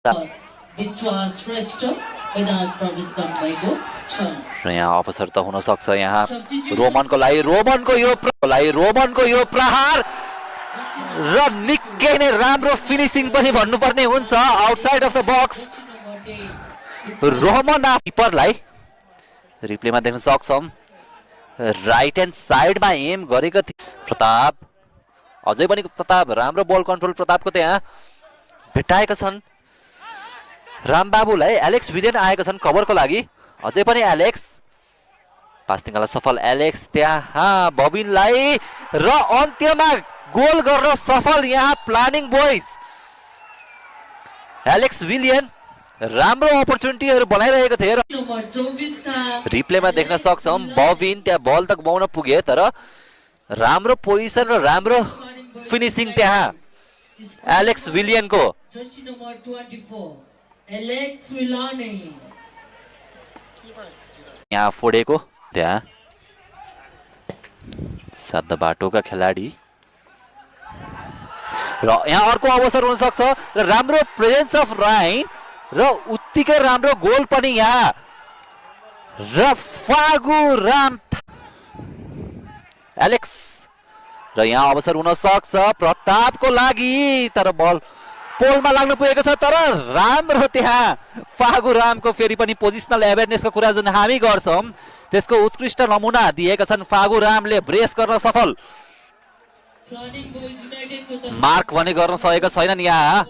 विश्वास श्रेष्ठ मैदान प्रवेश गर्नुभएको छ। र यहाँ अवसर त हुन सक्छ यहाँ रोमनको लागि रोमनको यो प्रहार र निकै नै राम्रो फिनिसिङ पनि भन्नुपर्ने हुन्छ outside of the box. Roman किपरलाई रिप्लेमा देख्न सक्छौं राइट ह्यान्ड साइडमा एम गरेको थियो प्रताप अझै पनि प्रताप राम्रो बल कन्ट्रोल प्रतापको त्यहाँ भेटाएका छन् रामबाबुलाई एलेक्स विलियन आएका छन् कभरको लागि अझै पनि एलेक्स पास्टिङलाई सफल एलेक्स त्यहाँ बबिनलाई र अन्त्यमा गोल गर्न सफल यहाँ प्लानिङ बोइज एलेक्स विलियन राम्रो अपर्च्युनिटीहरू बनाइरहेको थिए र रिप्लेमा देख्न सक्छौं बबिन त्यहाँ बल त गुमाउन पुगे तर राम्रो पोजिसन र राम्रो फिनिसिङ त्यहाँ एलेक्स विलियनको यहाँ फोडेको त्यहाँ सात बाटोका खेलाडी र यहाँ अर्को अवसर हुन सक्छ र राम्रो प्रेजेन्स अफ राइन र उत्तिकै राम्रो गोल पनि यहाँ र फागु राम एलेक्स र यहाँ अवसर हुन सक्छ प्रतापको लागि तर बल पोलमा लाग्नु पुगेको छ तर राम्रो त्यहाँ फागु रामको फेरि पनि पोजिसनल एवेयरनेसको कुरा जुन हामी गर्छौं त्यसको उत्कृष्ट नमुना दिएका छन् फागु रामले ब्रेस गर्न सफल मार्क भने गर्न सकेको छैनन् यहाँ